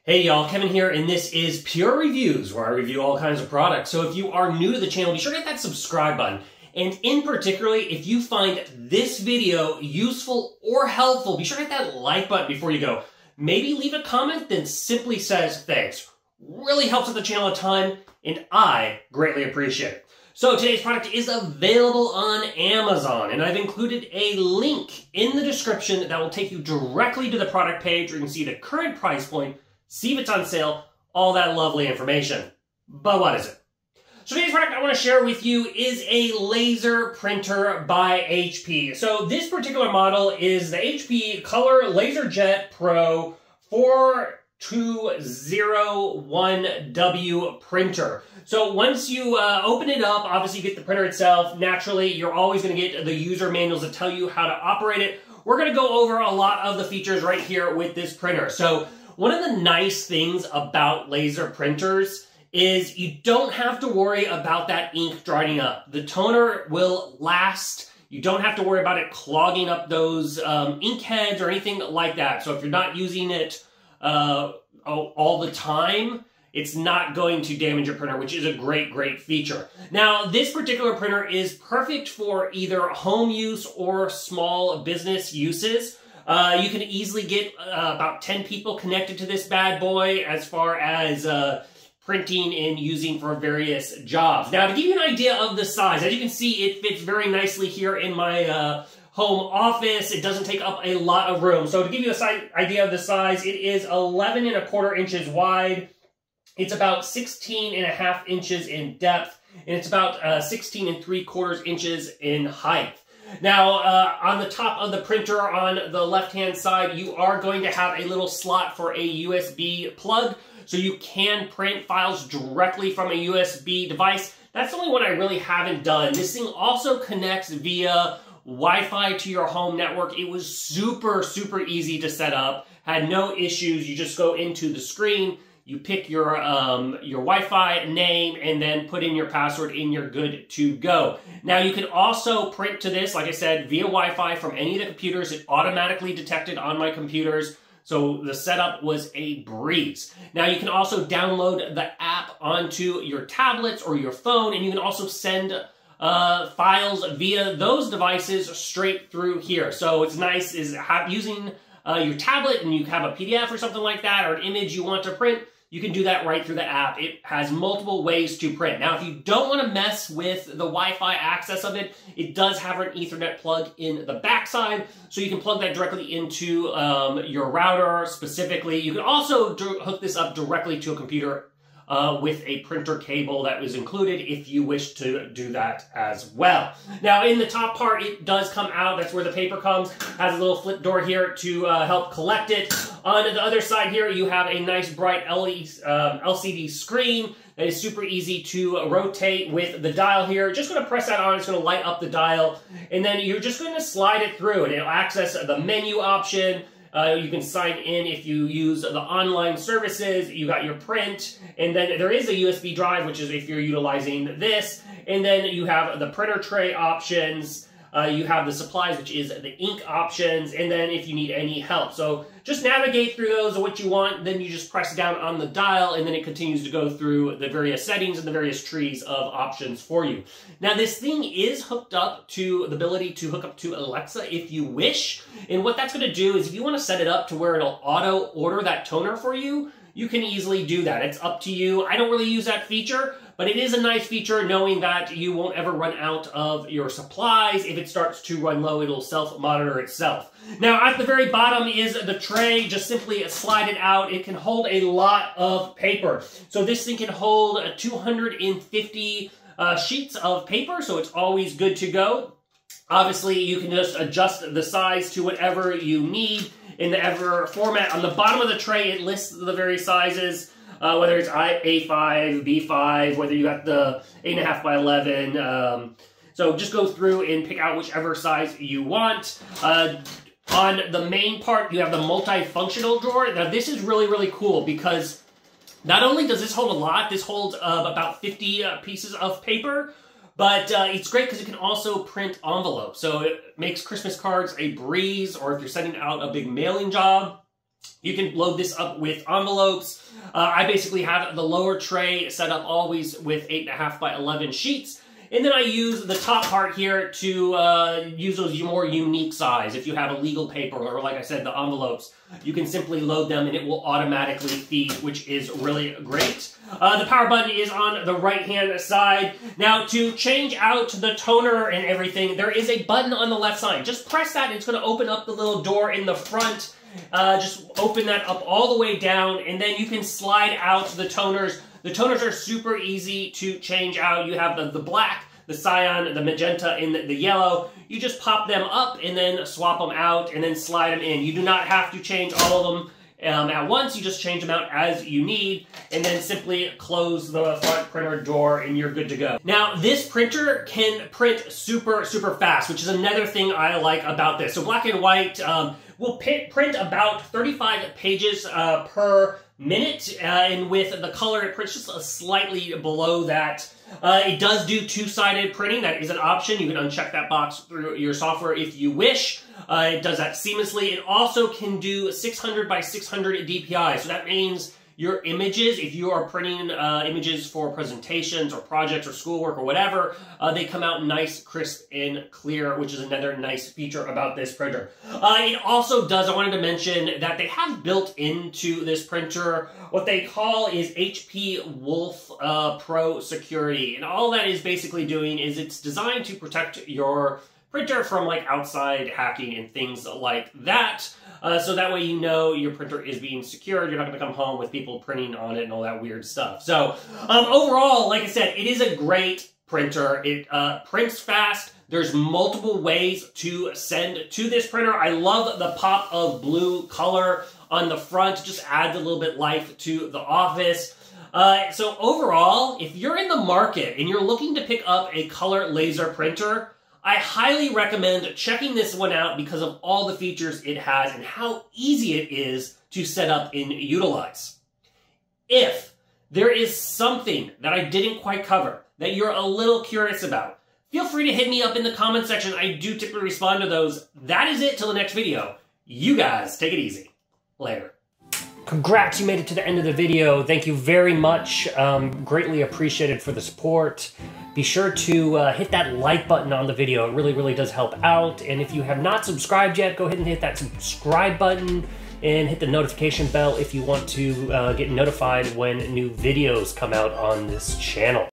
Hey y'all, Kevin here, and this is Pure Reviews, where I review all kinds of products. So if you are new to the channel, be sure to hit that subscribe button. And in particularly, if you find this video useful or helpful, be sure to hit that like button before you go. Maybe leave a comment that simply says thanks. Really helps with the channel a ton, and I greatly appreciate it. So today's product is available on Amazon, and I've included a link in the description that will take you directly to the product page where you can see the current price point, see if it's on sale, all that lovely information. But what is it? So today's product I want to share with you is a laser printer by HP. So this particular model is the HP Color LaserJet Pro 4201W printer. So once you open it up, obviously you get the printer itself. Naturally, you're always going to get the user manuals that tell you how to operate it. We're going to go over a lot of the features right here with this printer. So one of the nice things about laser printers is you don't have to worry about that ink drying up. The toner will last. You don't have to worry about it clogging up those ink heads or anything like that. So if you're not using it all the time, it's not going to damage your printer, which is a great feature. Now, this particular printer is perfect for either home use or small business uses. You can easily get about 10 people connected to this bad boy as far as printing and using for various jobs. Now, to give you an idea of the size, as you can see, it fits very nicely here in my home office. It doesn't take up a lot of room. So to give you an idea of the size, it is 11 1/4 inches wide. It's about 16 1/2 inches in depth, and it's about 16 3/4 inches in height. Now, on the top of the printer on the left-hand side, you are going to have a little slot for a USB plug, so you can print files directly from a USB device. That's the only one I really haven't done. This thing also connects via Wi-Fi to your home network. It was super easy to set up, had no issues. You just go into the screen, you pick your Wi-Fi name, and then put in your password, and you're good to go. Now, you can also print to this, like I said, via Wi-Fi from any of the computers. It automatically detected on my computers, so the setup was a breeze. Now, you can also download the app onto your tablets or your phone, and you can also send files via those devices straight through here. So it's nice is using your tablet and you have a PDF or something like that, or an image you want to print, you can do that right through the app. It has multiple ways to print. Now, if you don't want to mess with the Wi-Fi access of it, it does have an Ethernet plug in the backside, so you can plug that directly into your router specifically. You can also hook this up directly to a computer with a printer cable that was included if you wish to do that as well. Now, in the top part, it does come out. That's where the paper comes. Has a little flip door here to help collect it. On the other side here, you have a nice bright LCD screen that is super easy to rotate with the dial here. Just going to press that on. It's going to light up the dial. And then you're just going to slide it through, and it'll access the menu option. You can sign in if you use the online services. You got your print, and then there is a USB drive, which is if you're utilizing this. And then you have the printer tray options. You have the supplies, which is the ink options, and then if you need any help. So just navigate through those of what you want, then you just press down on the dial, and then it continues to go through the various settings and the various trees of options for you. Now, this thing is hooked up to the ability to hook up to Alexa if you wish, and what that's going to do is if you want to set it up to where it'll auto-order that toner for you, you can easily do that. It's up to you. I don't really use that feature, but it is a nice feature knowing that you won't ever run out of your supplies. If it starts to run low, it'll self-monitor itself. Now, at the very bottom is the tray. Just simply slide it out. It can hold a lot of paper. So this thing can hold 250 sheets of paper, so it's always good to go. Obviously, you can just adjust the size to whatever you need in the ever format. On the bottom of the tray, it lists the various sizes, whether it's A5, B5, whether you got the 8.5 by 11. So just go through and pick out whichever size you want. On the main part, you have the multifunctional drawer. Now, this is really cool because not only does this hold a lot, this holds about 50 pieces of paper, but it's great because it can also print envelopes. So it makes Christmas cards a breeze, or if you're sending out a big mailing job, You can load this up with envelopes. I basically have the lower tray set up always with 8.5 by 11 sheets. And then I use the top part here to use those more unique size. If you have a legal paper or, like I said, the envelopes, you can simply load them and it will automatically feed, which is really great. The power button is on the right-hand side. Now, to change out the toner and everything, there is a button on the left side. Just press that and it's going to open up the little door in the front. Just open that up all the way down, and then you can slide out the toners. The toners are super easy to change out. You have the black, the cyan, the magenta, and the yellow. You just pop them up and then swap them out and then slide them in. You do not have to change all of them at once. You just change them out as you need and then simply close the front printer door and you're good to go. Now, this printer can print super, super fast, which is another thing I like about this. So black and white will print about 35 pages per minute, and with the color, it prints just slightly below that. It does do two-sided printing. That is an option. You can uncheck that box through your software if you wish. It does that seamlessly. It also can do 600 by 600 DPI, so that means your images, if you are printing images for presentations or projects or schoolwork or whatever, they come out nice, crisp, and clear, which is another nice feature about this printer. It also does, I wanted to mention that they have built into this printer what they call is HP Wolf Pro Security. And all that is basically doing is it's designed to protect your printer from like outside hacking and things like that. So that way you know your printer is being secured. You're not going to come home with people printing on it and all that weird stuff. So overall, like I said, it is a great printer. It prints fast. There's multiple ways to send to this printer. I love the pop of blue color on the front. Just adds a little bit life to the office. So overall, if you're in the market and you're looking to pick up a color laser printer, I highly recommend checking this one out because of all the features it has and how easy it is to set up and utilize. If there is something that I didn't quite cover that you're a little curious about, feel free to hit me up in the comment section. I do typically respond to those. That is it till the next video. You guys take it easy. Later. Congrats, you made it to the end of the video. Thank you very much. Greatly appreciated for the support. Be sure to hit that like button on the video. It really, really does help out. And if you have not subscribed yet, go ahead and hit that subscribe button and hit the notification bell if you want to get notified when new videos come out on this channel.